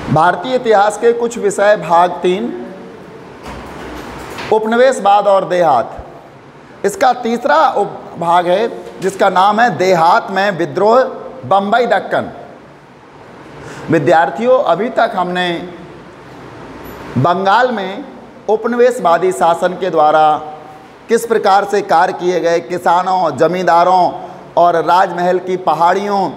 भारतीय इतिहास के कुछ विषय भाग 3 उपनिवेशवाद और देहात। इसका तीसरा भाग है जिसका नाम है देहात में विद्रोह बंबई दक्कन। विद्यार्थियों, अभी तक हमने बंगाल में उपनिवेशवादी शासन के द्वारा किस प्रकार से कार्य किए गए, किसानों, जमींदारों और राजमहल की पहाड़ियों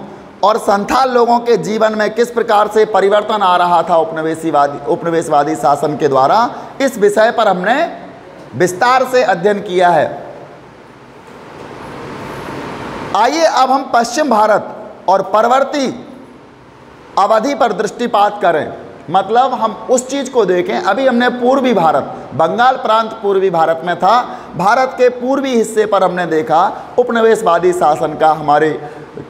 और संथाल लोगों के जीवन में किस प्रकार से परिवर्तन आ रहा था उपनिवेशवादी शासन के द्वारा, इस विषय पर हमने विस्तार से अध्ययन किया है। आइए अब हम पश्चिम भारत और परवर्ती अवधि पर दृष्टिपात करें, मतलब हम उस चीज़ को देखें। अभी हमने पूर्वी भारत, बंगाल प्रांत पूर्वी भारत में था, भारत के पूर्वी हिस्से पर हमने देखा उपनिवेशवादी शासन का हमारे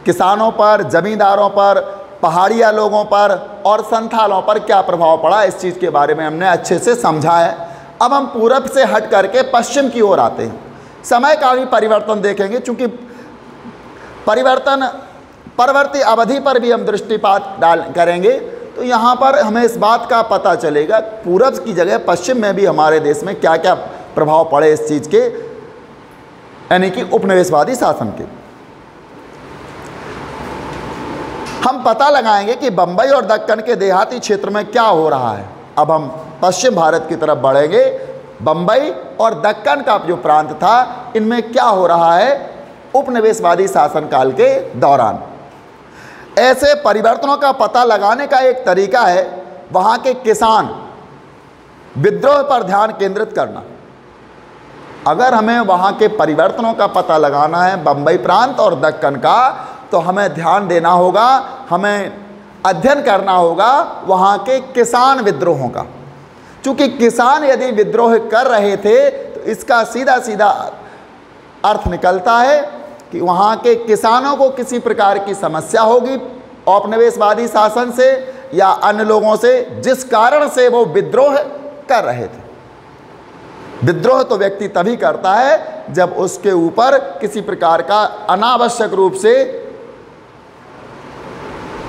किसानों पर, जमींदारों पर, पहाड़िया लोगों पर और संथालों पर क्या प्रभाव पड़ा, इस चीज़ के बारे में हमने अच्छे से समझा है। अब हम पूरब से हट करके पश्चिम की ओर आते हैं, समय का भी परिवर्तन देखेंगे, चूँकि परिवर्तन परवर्ती अवधि पर भी हम दृष्टिपात करेंगे तो यहाँ पर हमें इस बात का पता चलेगा पूरब की जगह पश्चिम में भी हमारे देश में क्या क्या प्रभाव पड़े इस चीज़ के, यानी कि उपनिवेशवादी शासन के। हम पता लगाएंगे कि बंबई और दक्कन के देहाती क्षेत्र में क्या हो रहा है। अब हम पश्चिम भारत की तरफ बढ़ेंगे। बंबई और दक्कन का जो प्रांत था, इनमें क्या हो रहा है उपनिवेशवादी शासनकाल के दौरान। ऐसे परिवर्तनों का पता लगाने का एक तरीका है वहाँ के किसान विद्रोह पर ध्यान केंद्रित करना। अगर हमें वहाँ के परिवर्तनों का पता लगाना है बंबई प्रांत और दक्कन का, तो हमें ध्यान देना होगा, हमें अध्ययन करना होगा वहाँ के किसान विद्रोहों का। चूँकि किसान यदि विद्रोह कर रहे थे तो इसका सीधा सीधा अर्थ निकलता है कि वहाँ के किसानों को किसी प्रकार की समस्या होगी औपनिवेशवादी शासन से या अन्य लोगों से, जिस कारण से वो विद्रोह कर रहे थे। विद्रोह तो व्यक्ति तभी करता है जब उसके ऊपर किसी प्रकार का अनावश्यक रूप से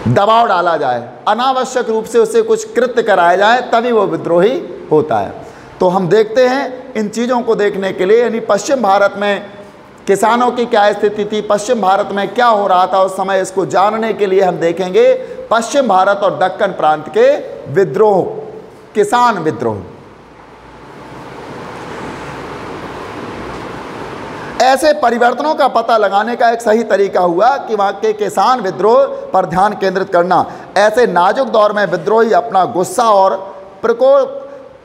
दबाव डाला जाए, अनावश्यक रूप से उसे कुछ कृत्य कराया जाए, तभी वो विद्रोही होता है। तो हम देखते हैं इन चीज़ों को देखने के लिए, यानी पश्चिम भारत में किसानों की क्या स्थिति थी, पश्चिम भारत में क्या हो रहा था उस समय, इसको जानने के लिए हम देखेंगे पश्चिम भारत और दक्कन प्रांत के विद्रोह, किसान विद्रोह। ऐसे परिवर्तनों का पता लगाने का एक सही तरीका हुआ कि वहाँ के किसान विद्रोह पर ध्यान केंद्रित करना। ऐसे नाजुक दौर में विद्रोही अपना गुस्सा और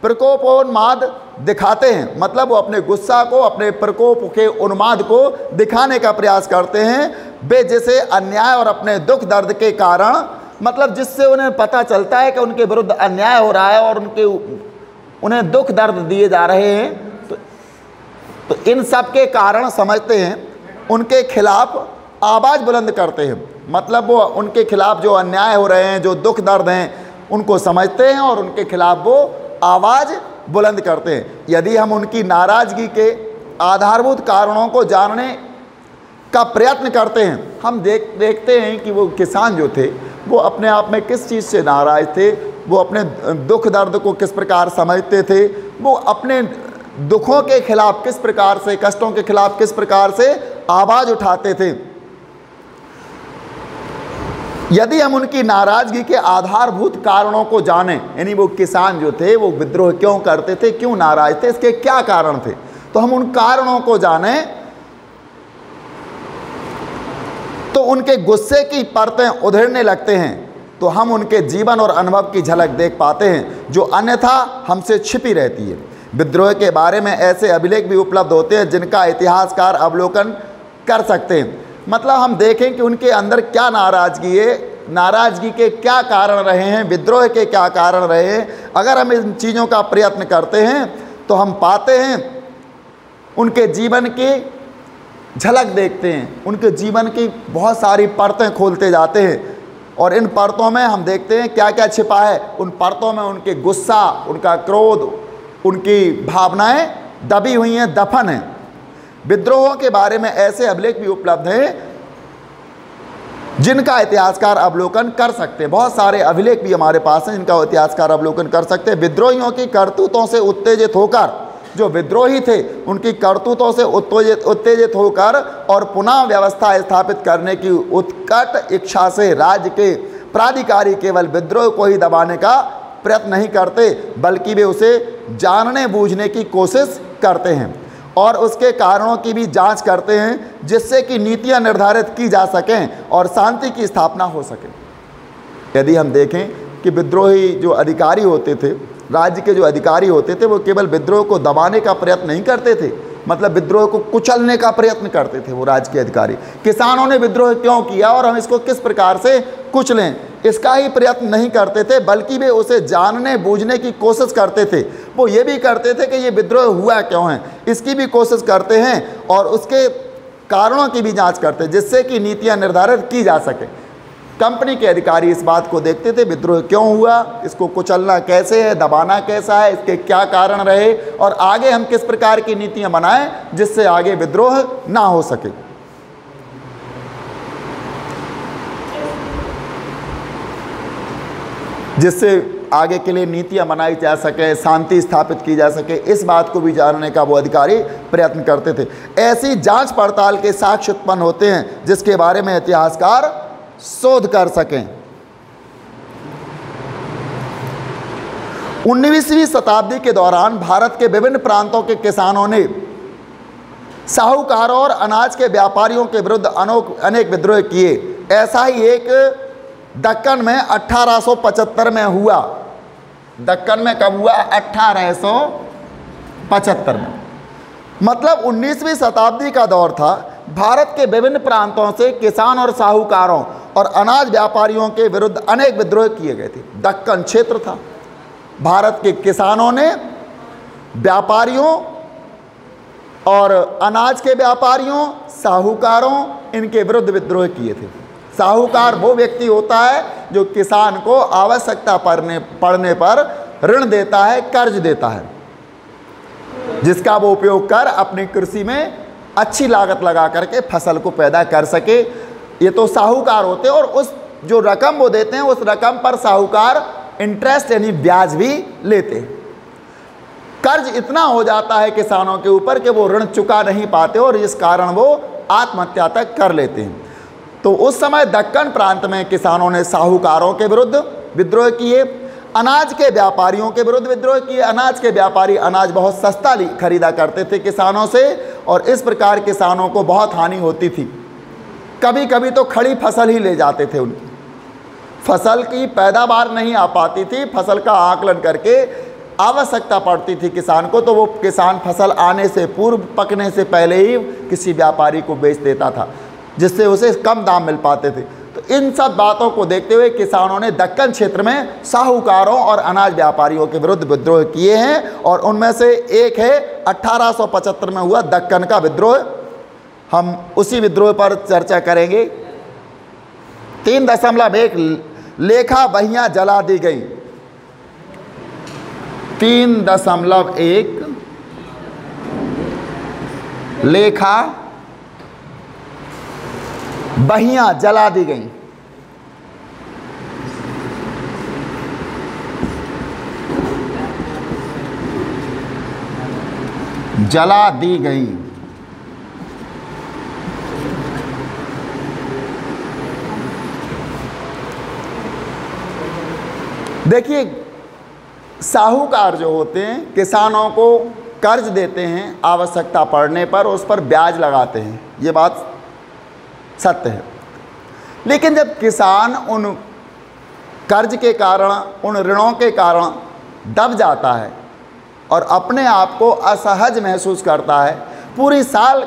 प्रकोपोन्माद दिखाते हैं, मतलब वो अपने गुस्सा को, अपने प्रकोप के उन्माद को दिखाने का प्रयास करते हैं। वे जैसे अन्याय और अपने दुख दर्द के कारण, मतलब जिससे उन्हें पता चलता है कि उनके विरुद्ध अन्याय हो रहा है और उन्हें दुख दर्द दिए जा रहे हैं, तो इन सब के कारण समझते हैं उनके खिलाफ आवाज़ बुलंद करते हैं। मतलब वो उनके खिलाफ जो अन्याय हो रहे हैं, जो दुख दर्द हैं, उनको समझते हैं और उनके खिलाफ वो आवाज़ बुलंद करते हैं। यदि हम उनकी नाराज़गी के आधारभूत कारणों को जानने का प्रयत्न करते हैं, हम देखते हैं कि वो किसान जो थे वो अपने आप में किस चीज़ से नाराज़ थे, वो अपने दुख दर्द को किस प्रकार समझते थे, वो अपने दुखों के खिलाफ किस प्रकार से, कष्टों के खिलाफ किस प्रकार से आवाज़ उठाते थे। यदि हम उनकी नाराज़गी के आधारभूत कारणों को जानें, यानी वो किसान जो थे वो विद्रोह क्यों करते थे, क्यों नाराज थे, इसके क्या कारण थे, तो हम उन कारणों को जानें तो उनके गुस्से की परतें उधेड़ने लगते हैं, तो हम उनके जीवन और अनुभव की झलक देख पाते हैं जो अन्यथा हमसे छिपी रहती है। विद्रोह के बारे में ऐसे अभिलेख भी उपलब्ध होते हैं जिनका इतिहासकार अवलोकन कर सकते हैं। मतलब हम देखें कि उनके अंदर क्या नाराज़गी है, नाराज़गी के क्या कारण रहे हैं, विद्रोह के क्या कारण रहे हैं। अगर हम इन चीज़ों का प्रयत्न करते हैं तो हम पाते हैं उनके जीवन की झलक देखते हैं, उनके जीवन की बहुत सारी परतें खोलते जाते हैं और इन परतों में हम देखते हैं क्या क्या छिपा है। उन परतों में उनके गुस्सा, उनका क्रोध, उनकी भावनाएं दबी हुई हैं, दफन हैं। विद्रोहों के बारे में ऐसे अभिलेख भी उपलब्ध हैं जिनका इतिहासकार अवलोकन कर सकते हैं। बहुत सारे अभिलेख भी हमारे पास हैं जिनका इतिहासकार अवलोकन कर सकते हैं। विद्रोहियों की करतूतों से उत्तेजित होकर, जो विद्रोही थे उनकी करतूतों से उत्तेजित होकर और पुनः व्यवस्था स्थापित करने की उत्कट इच्छा से राज्य के प्राधिकारी केवल विद्रोह को ही दबाने का प्रयत्न नहीं करते, बल्कि वे उसे जानने बूझने की कोशिश करते हैं और उसके कारणों की भी जांच करते हैं, जिससे कि नीतियां निर्धारित की जा सकें और शांति की स्थापना हो सके। यदि हम देखें कि विद्रोही जो अधिकारी होते थे, राज्य के जो अधिकारी होते थे, वो केवल विद्रोह को दबाने का प्रयत्न नहीं करते थे, मतलब विद्रोह को कुचलने का प्रयत्न करते थे वो राज्य के अधिकारी। किसानों ने विद्रोह क्यों किया और हम इसको किस प्रकार से कुचलें, इसका ही प्रयत्न नहीं करते थे, बल्कि वे उसे जानने बूझने की कोशिश करते थे। वो ये भी करते थे कि ये विद्रोह हुआ क्यों है, इसकी भी कोशिश करते हैं और उसके कारणों की भी जांच करते हैं, जिससे कि नीतियां निर्धारित की जा सके। कंपनी के अधिकारी इस बात को देखते थे, विद्रोह क्यों हुआ, इसको कुचलना कैसे है, दबाना कैसा है, इसके क्या कारण रहे और आगे हम किस प्रकार की नीतियां बनाएं जिससे आगे विद्रोह ना हो सके। जिससे आगे के लिए नीतियां बनाई जा सके, शांति स्थापित की जा सके, इस बात को भी जानने का वो अधिकारी प्रयत्न करते थे। ऐसी जांच पड़ताल के साक्ष्य उत्पन्न होते हैं जिसके बारे में इतिहासकार शोध कर सकें। 19वीं शताब्दी के दौरान भारत के विभिन्न प्रांतों के किसानों ने साहूकारों और अनाज के व्यापारियों के विरुद्ध अनेक विद्रोह किए। ऐसा ही एक दक्कन में 1875 में हुआ। दक्कन में कब हुआ? 1875 में। मतलब 19वीं शताब्दी का दौर था। भारत के विभिन्न प्रांतों से किसान और साहूकारों और अनाज व्यापारियों के विरुद्ध अनेक विद्रोह किए गए थे। दक्कन क्षेत्र था। भारत के किसानों ने व्यापारियों और अनाज के व्यापारियों, साहूकारों, इनके विरुद्ध विद्रोह किए थे। साहूकार वो व्यक्ति होता है जो किसान को आवश्यकता पड़ने पर ऋण देता है, कर्ज देता है, जिसका वो उपयोग कर अपनी कृषि में अच्छी लागत लगा करके फसल को पैदा कर सके। ये तो साहूकार होते हैं और उस जो रकम वो देते हैं उस रकम पर साहूकार इंटरेस्ट यानी ब्याज भी लेते हैं। कर्ज इतना हो जाता है किसानों के ऊपर कि वो ऋण चुका नहीं पाते और इस कारण वो आत्महत्या तक कर लेते हैं। तो उस समय दक्कन प्रांत में किसानों ने साहूकारों के विरुद्ध विद्रोह किए, अनाज के व्यापारियों के विरुद्ध विद्रोह किए। अनाज के व्यापारी अनाज बहुत सस्ता खरीदा करते थे किसानों से और इस प्रकार किसानों को बहुत हानि होती थी। कभी कभी तो खड़ी फसल ही ले जाते थे, उनकी फसल की पैदावार नहीं आ पाती थी। फसल का आकलन करके आवश्यकता पड़ती थी किसान को, तो वो किसान फसल आने से पूर्व, पकने से पहले ही किसी व्यापारी को बेच देता था, जिससे उसे कम दाम मिल पाते थे। तो इन सब बातों को देखते हुए किसानों ने दक्कन क्षेत्र में साहूकारों और अनाज व्यापारियों के विरुद्ध विद्रोह किए हैं और उनमें से एक है 1875 में हुआ दक्कन का विद्रोह। हम उसी विद्रोह पर चर्चा करेंगे। 3.1 लेखा बहियां जला दी गई। 3.1 लेखा बहियां जला दी गई। जला दी गई। देखिए, साहूकार जो होते हैं किसानों को कर्ज देते हैं, आवश्यकता पड़ने पर उस पर ब्याज लगाते हैं, ये बात सत्य है। लेकिन जब किसान उन कर्ज के कारण, उन ऋणों के कारण दब जाता है और अपने आप को असहज महसूस करता है, पूरी साल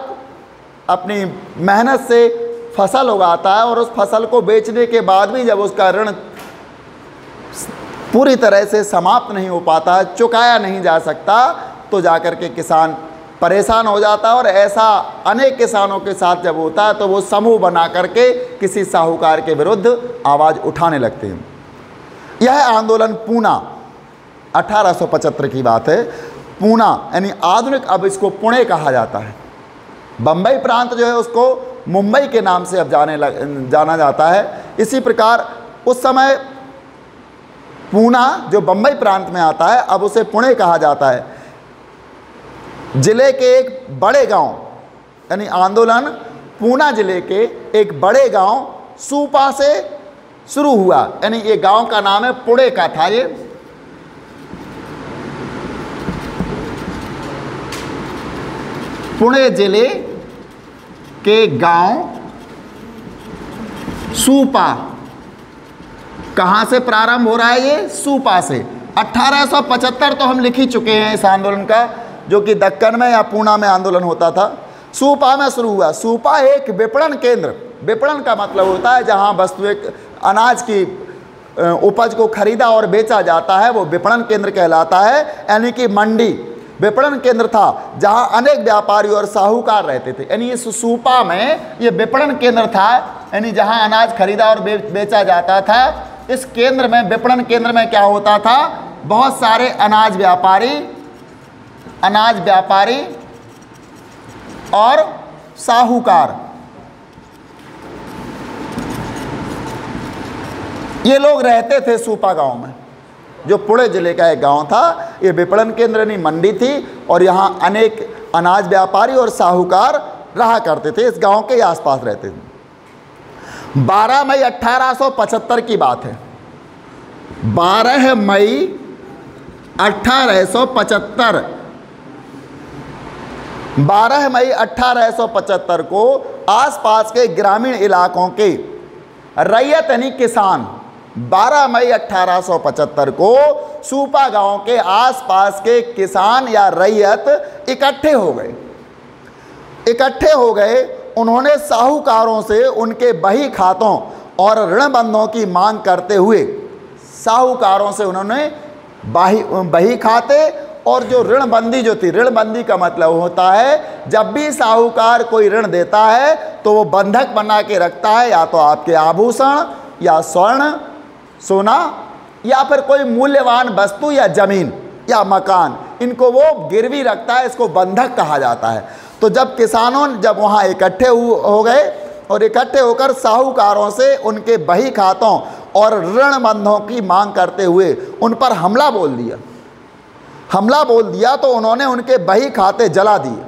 अपनी मेहनत से फसल उगाता है और उस फसल को बेचने के बाद भी जब उसका ऋण पूरी तरह से समाप्त नहीं हो पाता, चुकाया नहीं जा सकता, तो जाकर के किसान परेशान हो जाता है। और ऐसा अनेक किसानों के साथ जब होता है तो वो समूह बना करके किसी साहूकार के विरुद्ध आवाज़ उठाने लगते हैं। यह आंदोलन पूना 1875 की बात है। पूना यानी आधुनिक, अब इसको पुणे कहा जाता है। बम्बई प्रांत जो है उसको मुंबई के नाम से अब जाना जाता है। इसी प्रकार उस समय पूना जो बम्बई प्रांत में आता है, अब उसे पुणे कहा जाता है। जिले के एक बड़े गांव, यानी आंदोलन पूना जिले के एक बड़े गांव सूपा से शुरू हुआ, यानी ये गांव का नाम है, पुणे का था ये। पुणे जिले के गांव सूपा, कहां से प्रारंभ हो रहा है ये? सूपा से। 1875 तो हम लिख ही चुके हैं इस आंदोलन का, जो कि दक्कन में या पूना में आंदोलन होता था। सूपा में शुरू हुआ। सूपा एक विपणन केंद्र, विपणन का मतलब होता है जहां वस्तु अनाज की उपज को खरीदा और बेचा जाता है, वो विपणन केंद्र कहलाता है, यानी कि मंडी विपणन केंद्र था जहां अनेक व्यापारी और साहूकार रहते थे। यानी इस सूपा में ये विपणन केंद्र था, यानी जहां अनाज खरीदा और बेचा जाता था। इस केंद्र में, विपणन केंद्र में क्या होता था? बहुत सारे अनाज व्यापारी और साहूकार, ये लोग रहते थे सूपा गांव में, जो पुणे जिले का एक गांव था। ये विपणन केंद्र यानी मंडी थी और यहाँ अनेक अनाज व्यापारी और साहूकार रहा करते थे, इस गांव के आसपास रहते थे। 12 मई 1875 की बात है। 12 मई 1875, 12 मई 1875 को आसपास के ग्रामीण इलाकों के रैयत यानी किसान, 12 मई 1875 को सूपा गांव के आसपास के किसान या रैयत इकट्ठे हो गए। उन्होंने साहूकारों से उनके बही खातों और ऋणबंधों की मांग करते हुए, साहूकारों से उन्होंने बही खाते और जो ऋणबंदी जो थी, ऋणबंदी का मतलब होता है जब भी साहूकार कोई ऋण देता है तो वो बंधक बना के रखता है, या तो आपके आभूषण या स्वर्ण सोना या फिर कोई मूल्यवान वस्तु या जमीन या मकान, इनको वो गिरवी रखता है, इसको बंधक कहा जाता है। तो जब किसानों जब वहाँ इकट्ठे हो गए और इकट्ठे होकर साहूकारों से उनके बही खातों और ऋणबंधों की मांग करते हुए उन पर हमला बोल दिया तो उन्होंने उनके बही खाते जला दिए।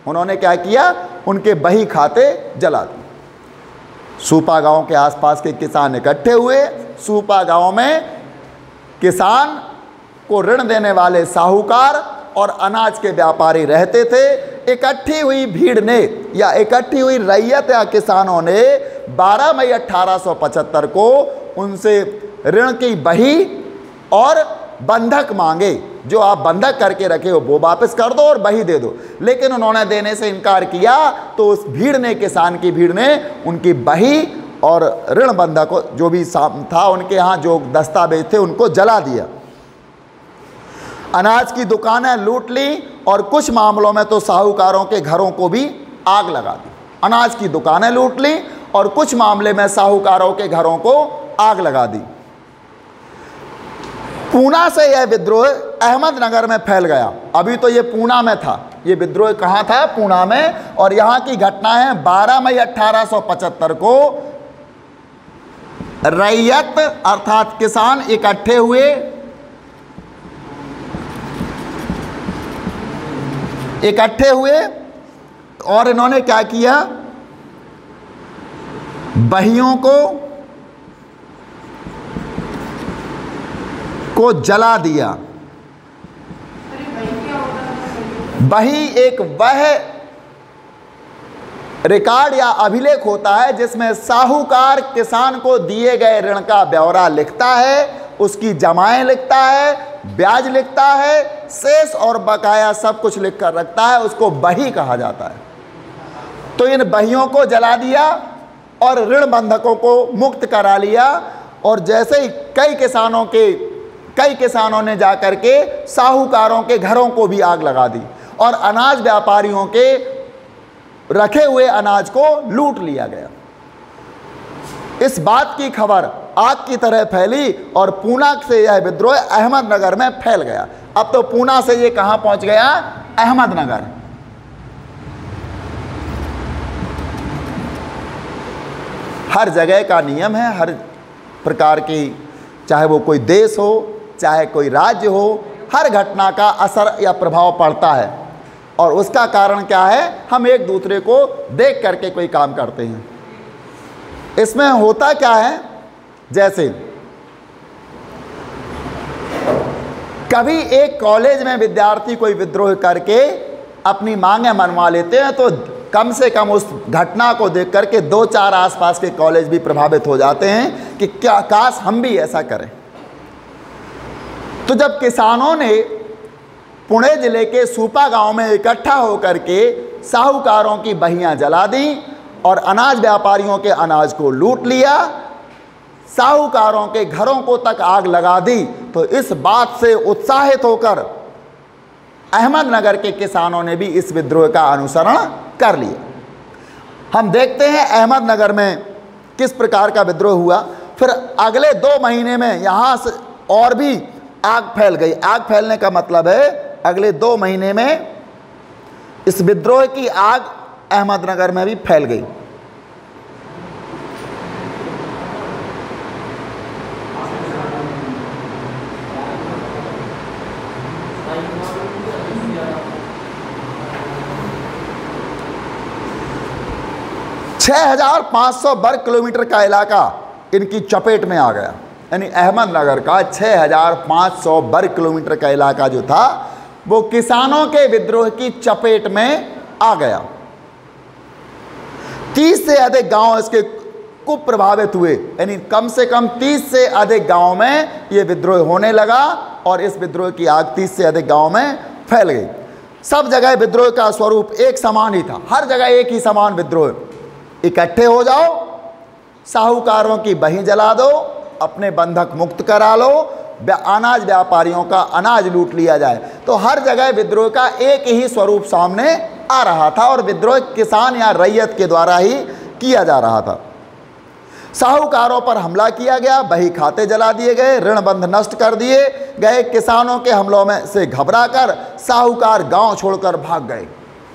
उन्होंने क्या किया? उनके बही खाते जला दिए। सूपा गांव के आसपास के किसान इकट्ठे हुए। सूपा गांव में किसान को ऋण देने वाले साहूकार और अनाज के व्यापारी रहते थे। इकट्ठी हुई भीड़ ने या इकट्ठी हुई रैयत या किसानों ने 12 मई 1875 को उनसे ऋण की बही और बंधक मांगे। जो आप बंधक करके रखे हो वो वापस कर दो और बही दे दो। लेकिन उन्होंने देने से इनकार किया तो उस भीड़ ने, किसान की भीड़ ने, उनकी बही और ऋण बंधक जो भी था उनके यहाँ जो दस्तावेज थे उनको जला दिया। अनाज की दुकानें लूट ली और कुछ मामलों में तो साहूकारों के घरों को भी आग लगा दी। अनाज की दुकानें लूट ली और कुछ मामले में साहूकारों के घरों को आग लगा दी। पूना से यह विद्रोह अहमदनगर में फैल गया। अभी तो ये पूना में था, ये विद्रोह कहाँ था? पूना में। और यहाँ की घटना है 12 मई 1875 को रैयत अर्थात किसान इकट्ठे हुए और इन्होंने क्या किया? बहियों को जला दिया। बही एक वह रिकॉर्ड या अभिलेख होता है जिसमें साहूकार किसान को दिए गए ऋण का ब्यौरा लिखता है, उसकी जमाएं लिखता है, ब्याज लिखता है, शेष और बकाया सब कुछ लिख कर रखता है, उसको बही कहा जाता है। तो इन बहियों को जला दिया और ऋण बंधकों को मुक्त करा लिया। और जैसे ही कई किसानों ने जाकर के साहूकारों के घरों को भी आग लगा दी और अनाज व्यापारियों के रखे हुए अनाज को लूट लिया गया। इस बात की खबर आग की तरह फैली और पूना से यह विद्रोह अहमदनगर में फैल गया। अब तो पूना से ये कहां पहुंच गया? अहमदनगर। हर जगह का नियम है, हर प्रकार की, चाहे वो कोई देश हो चाहे कोई राज्य हो, हर घटना का असर या प्रभाव पड़ता है। और उसका कारण क्या है? हम एक दूसरे को देख करके कोई काम करते हैं। इसमें होता क्या है, जैसे कभी एक कॉलेज में विद्यार्थी कोई विद्रोह करके अपनी मांगें मनवा लेते हैं, तो कम से कम उस घटना को देख करके 2-4 आसपास के कॉलेज भी प्रभावित हो जाते हैं कि क्या काश हम भी ऐसा करें। तो जब किसानों ने पुणे जिले के सूपा गांव में इकट्ठा होकर के साहूकारों की बहियां जला दी और अनाज व्यापारियों के अनाज को लूट लिया, साहूकारों के घरों को तक आग लगा दी, तो इस बात से उत्साहित होकर अहमदनगर के किसानों ने भी इस विद्रोह का अनुसरण कर लिया। हम देखते हैं अहमदनगर में किस प्रकार का विद्रोह हुआ। फिर अगले 2 महीने में यहाँ से और भी आग फैल गई। आग फैलने का मतलब है अगले 2 महीने में इस विद्रोह की आग अहमदनगर में भी फैल गई। छः 6,500 वर्ग किलोमीटर का इलाका इनकी चपेट में आ गया। यानी अहमदनगर का 6,500 वर्ग किलोमीटर का इलाका जो था वो किसानों के विद्रोह की चपेट में आ गया। 30 से अधिक गांव इसके खूब प्रभावित हुए। यानी कम से कम 30 से अधिक गांव में ये विद्रोह होने लगा और इस विद्रोह की आग 30 से अधिक गांव में फैल गई। सब जगह विद्रोह का स्वरूप एक समान ही था, हर जगह एक ही समान विद्रोह। इकट्ठे हो जाओ, साहूकारों की बही जला दो, अपने बंधक मुक्त करा लो, अनाज व्यापारियों का अनाज लूट लिया जाए। तो हर जगह विद्रोह का एक ही स्वरूप सामने आ रहा था और विद्रोह किसान या रैयत के द्वारा ही किया जा रहा था। साहूकारों पर हमला किया गया, बही खाते जला दिए गए, ऋण बंध नष्ट कर दिए गए। किसानों के हमलों में से घबराकर साहूकार गांव छोड़कर भाग गए।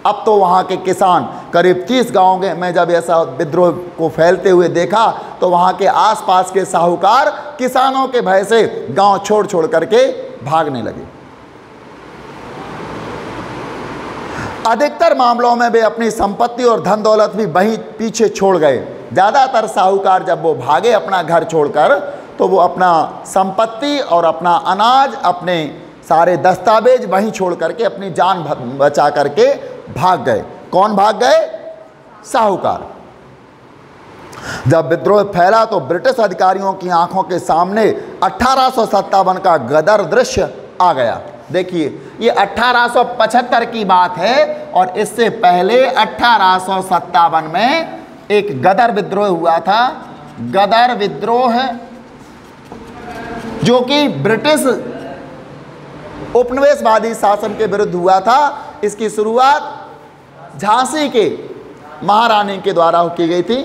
अब तो वहाँ के किसान करीब 30 गाँव में जब ऐसा विद्रोह को फैलते हुए देखा तो वहाँ के आसपास के साहूकार किसानों के भय से गांव छोड़ छोड़ करके भागने लगे। अधिकतर मामलों में वे अपनी संपत्ति और धन दौलत भी वहीं पीछे छोड़ गए। ज़्यादातर साहूकार जब वो भागे अपना घर छोड़कर, तो वो अपना संपत्ति और अपना अनाज, अपने सारे दस्तावेज वहीं छोड़ करके अपनी जान बचा करके भाग गए। कौन भाग गए? साहूकार। जब विद्रोह फैला तो ब्रिटिश अधिकारियों की आंखों के सामने 1857 का गदर दृश्य आ गया। देखिए, ये 1875 की बात है और इससे पहले 1857 में एक गदर विद्रोह हुआ था। गदर विद्रोह जो कि ब्रिटिश उपनिवेशवादी शासन के विरुद्ध हुआ था। इसकी शुरुआत झांसी के महारानी के द्वारा की गई थी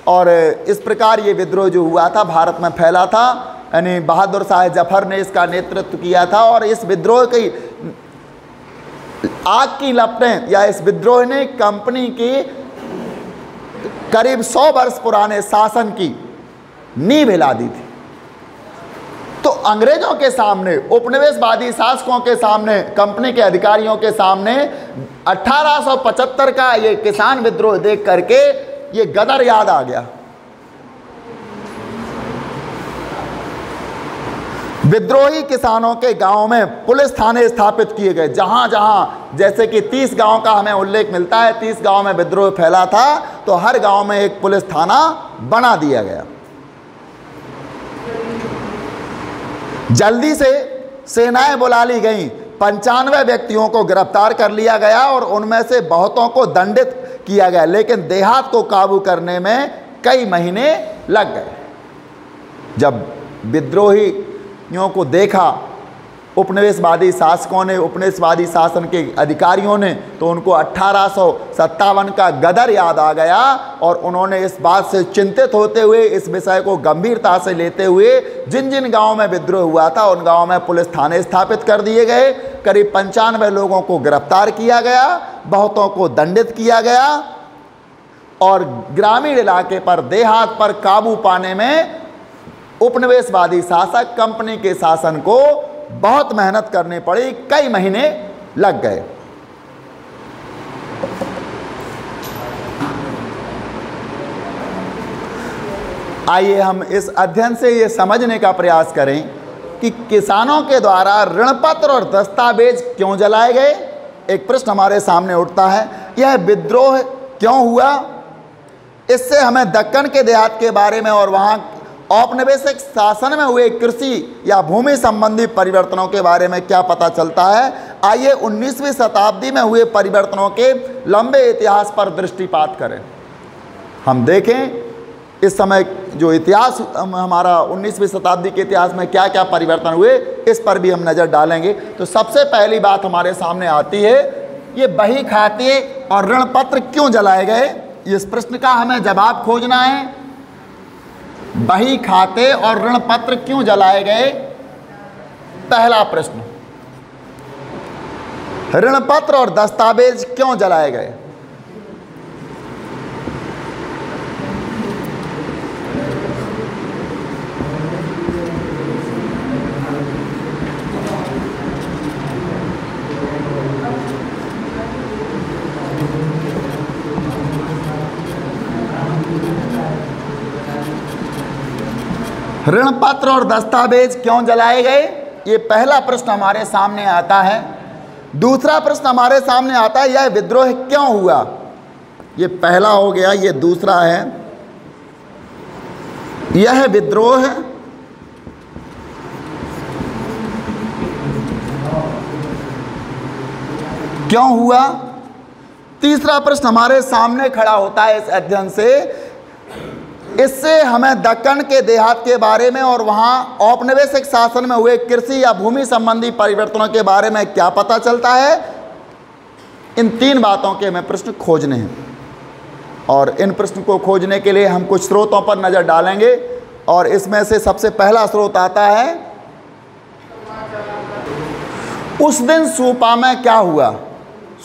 और इस प्रकार ये विद्रोह जो हुआ था भारत में फैला था। यानी बहादुर शाह जफर ने इसका नेतृत्व किया था और इस विद्रोह की आग की लपटें या इस विद्रोह ने कंपनी की करीब 100 वर्ष पुराने शासन की नींव हिला दी थी। तो अंग्रेजों के सामने, उपनिवेशवादी शासकों के सामने, कंपनी के अधिकारियों के सामने 1875 का ये किसान विद्रोह देख करके ये गदर याद आ गया। विद्रोही किसानों के गांव में पुलिस थाने स्थापित किए गए। जहां जहां जैसे कि 30 गांव का हमें उल्लेख मिलता है, 30 गांव में विद्रोह फैला था तो हर गांव में एक पुलिस थाना बना दिया गया। जल्दी से सेनाएं बुला ली गईं, 95 व्यक्तियों को गिरफ्तार कर लिया गया और उनमें से बहुतों को दंडित किया गया, लेकिन देहात को काबू करने में कई महीने लग गए। जब विद्रोहियों को देखा उपनिवेशवादी शासकों ने, उपनिवेशवादी शासन के अधिकारियों ने, तो उनको 1857 का गदर याद आ गया और उन्होंने इस बात से चिंतित होते हुए, इस विषय को गंभीरता से लेते हुए जिन जिन गांवों में विद्रोह हुआ था उन गांवों में पुलिस थाने स्थापित कर दिए गए। करीब 95 लोगों को गिरफ्तार किया गया, बहुतों को दंडित किया गया और ग्रामीण इलाके पर, देहात पर काबू पाने में उपनिवेशवादी शासक कंपनी के शासन को बहुत मेहनत करनी पड़ी, कई महीने लग गए। आइए हम इस अध्ययन से ये समझने का प्रयास करें कि किसानों के द्वारा ऋण पत्र और दस्तावेज क्यों जलाए गए। एक प्रश्न हमारे सामने उठता है, यह विद्रोह क्यों हुआ? इससे हमें दक्कन के देहात के बारे में और वहाँ औपनिवेशिक शासन में हुए कृषि या भूमि संबंधी परिवर्तनों के बारे में क्या पता चलता है। आइए 19वीं शताब्दी में हुए परिवर्तनों के लंबे इतिहास पर दृष्टिपात करें। हम देखें इस समय जो इतिहास हमारा 19वीं शताब्दी के इतिहास में क्या क्या परिवर्तन हुए, इस पर भी हम नज़र डालेंगे। तो सबसे पहली बात हमारे सामने आती है, ये बही खाते और ऋण पत्र क्यों जलाए गए। इस प्रश्न का हमें जवाब खोजना है। बही खाते और ऋण पत्र क्यों जलाए गए? पहला प्रश्न, ऋण पत्र और दस्तावेज क्यों जलाए गए? ऋण पत्र और दस्तावेज क्यों जलाए गए, ये पहला प्रश्न हमारे सामने आता है। दूसरा प्रश्न हमारे सामने आता है, यह विद्रोह क्यों हुआ। ये पहला हो गया, ये दूसरा है, यह विद्रोह क्यों हुआ। तीसरा प्रश्न हमारे सामने खड़ा होता है इस अध्ययन से, इससे हमें दक्कन के देहात के बारे में और वहाँ औपनिवेशिक शासन में हुए कृषि या भूमि संबंधी परिवर्तनों के बारे में क्या पता चलता है। इन तीन बातों के हमें प्रश्न खोजने हैं और इन प्रश्न को खोजने के लिए हम कुछ स्रोतों पर नज़र डालेंगे और इसमें से सबसे पहला स्रोत आता है, उस दिन सूपा में क्या हुआ।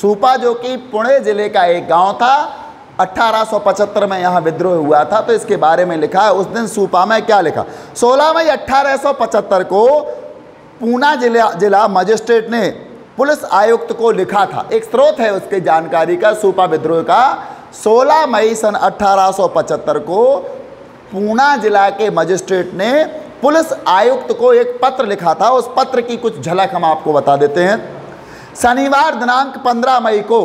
सूपा जो कि पुणे जिले का एक गांव था, 1875 में यहाँ विद्रोह हुआ था, तो इसके बारे में लिखा है। उस दिन सूपा में क्या लिखा, 16 मई 1875 को पूना जिला मजिस्ट्रेट ने पुलिस आयुक्त को लिखा था। एक स्रोत है उसकी जानकारी का, सूपा विद्रोह का। 16 मई सन 1875 को पूना जिला के मजिस्ट्रेट ने पुलिस आयुक्त को एक पत्र लिखा था। उस पत्र की कुछ झलक हम आपको बता देते हैं। शनिवार दिनांक 15 मई को,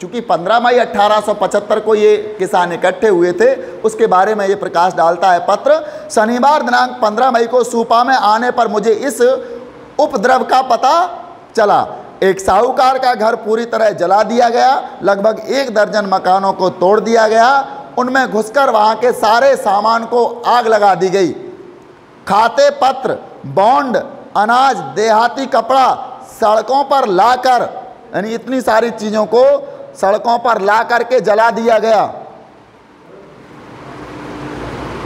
चूँकि 15 मई 1875 को ये किसान इकट्ठे हुए थे, उसके बारे में ये प्रकाश डालता है पत्र। शनिवार दिनांक 15 मई को सूपा में आने पर मुझे इस उपद्रव का पता चला। एक साहूकार का घर पूरी तरह जला दिया गया, लगभग 1 दर्जन मकानों को तोड़ दिया गया, उनमें घुसकर वहाँ के सारे सामान को आग लगा दी गई। खाते पत्र, बॉन्ड, अनाज, देहाती कपड़ा सड़कों पर लाकर, यानी इतनी सारी चीज़ों को सड़कों पर ला करके जला दिया गया।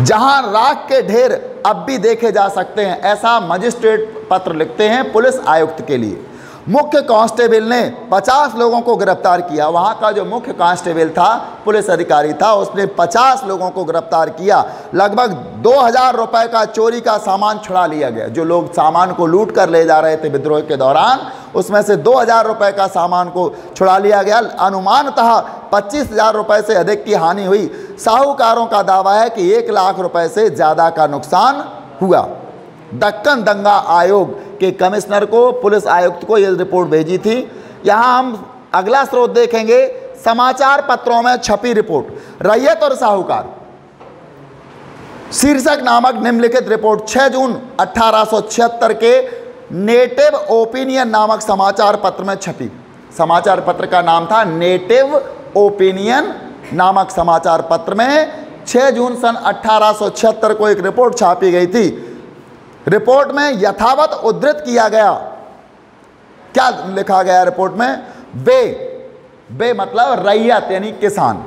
जहां राख के ढेर अब भी देखे जा सकते हैं, ऐसा मजिस्ट्रेट पत्र लिखते हैं पुलिस आयुक्त के लिए। मुख्य कांस्टेबल ने 50 लोगों को गिरफ्तार किया। वहाँ का जो मुख्य कांस्टेबल था, पुलिस अधिकारी था, उसने 50 लोगों को गिरफ्तार किया। लगभग 2000 रुपए का चोरी का सामान छुड़ा लिया गया। जो लोग सामान को लूट कर ले जा रहे थे विद्रोह के दौरान, उसमें से 2000 रुपए का सामान को छुड़ा लिया गया। अनुमानतः 25,000 रुपए से अधिक की हानि हुई। साहूकारों का दावा है कि 1 लाख रुपए से ज़्यादा का नुकसान हुआ। दक्कन दंगा आयोग के कमिश्नर को, पुलिस आयुक्त को यह रिपोर्ट भेजी थी। यहाँ हम अगला स्रोत देखेंगे, समाचार पत्रों में छपी रिपोर्ट, रैयत और साहूकार शीर्षक नामक निम्नलिखित रिपोर्ट 6 जून 1876 के नेटिव ओपिनियन नामक समाचार पत्र में छपी। समाचार पत्र का नाम था नेटिव ओपिनियन नामक समाचार पत्र में 6 जून सन 1876 को एक रिपोर्ट छापी गई थी। रिपोर्ट में यथावत उद्धृत किया गया, क्या लिखा गया रिपोर्ट में, वे मतलब रैयत यानी किसान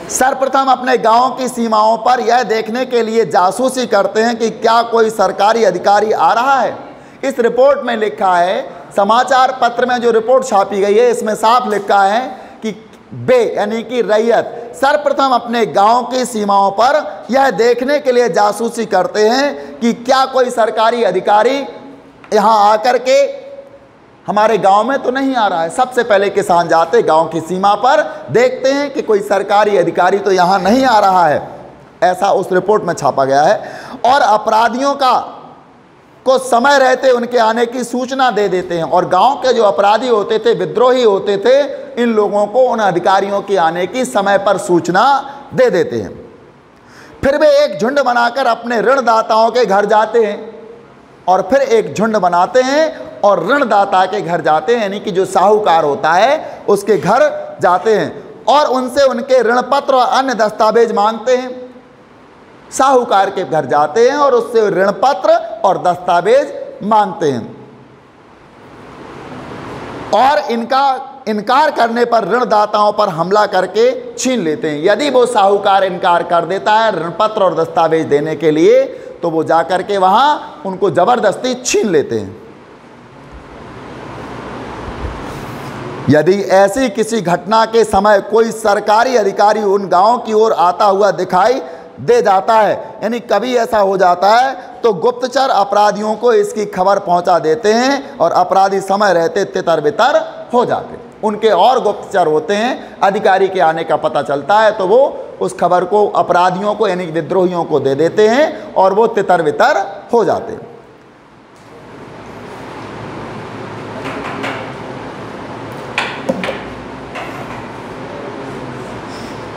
सर्वप्रथम अपने गांव की सीमाओं पर यह देखने के लिए जासूसी करते हैं कि क्या कोई सरकारी अधिकारी आ रहा है। इस रिपोर्ट में लिखा है, समाचार पत्र में जो रिपोर्ट छापी गई है, इसमें साफ लिखा है कि वे यानी कि रैयत सर्वप्रथम अपने गांव की सीमाओं पर यह देखने के लिए जासूसी करते हैं कि क्या कोई सरकारी अधिकारी यहाँ आकर के हमारे गांव में तो नहीं आ रहा है। सबसे पहले किसान जाते गांव की सीमा पर, देखते हैं कि कोई सरकारी अधिकारी तो यहाँ नहीं आ रहा है, ऐसा उस रिपोर्ट में छापा गया है। और अपराधियों को समय रहते उनके आने की सूचना दे देते हैं, और गांव के जो अपराधी होते थे, विद्रोही होते थे, इन लोगों को उन अधिकारियों के आने की समय पर सूचना दे देते हैं। फिर वे एक झुंड बनाकर अपने ऋणदाताओं के घर जाते हैं, और फिर एक झुंड बनाते हैं और ऋणदाता के घर जाते हैं, यानी कि जो साहूकार होता है उसके घर जाते हैं और उनसे उनके ऋण पत्र और अन्य दस्तावेज मांगते हैं। साहूकार के घर जाते हैं और उससे ऋण पत्र और दस्तावेज मांगते हैं, और इनका इनकार करने पर ऋणदाताओं पर हमला करके छीन लेते हैं। यदि वो साहूकार इनकार कर देता है ऋण पत्र और दस्तावेज देने के लिए, तो वो जाकर के वहां उनको जबरदस्ती छीन लेते हैं। यदि ऐसी किसी घटना के समय कोई सरकारी अधिकारी उन गांव की ओर आता हुआ दिखाई दे जाता है, यानी कभी ऐसा हो जाता है, तो गुप्तचर अपराधियों को इसकी खबर पहुंचा देते हैं और अपराधी समय रहते तितर बितर हो जाते हैं। उनके और गुप्तचर होते हैं, अधिकारी के आने का पता चलता है तो वो उस खबर को अपराधियों को यानी विद्रोहियों को दे देते हैं और वो तितर बितर हो जाते हैं।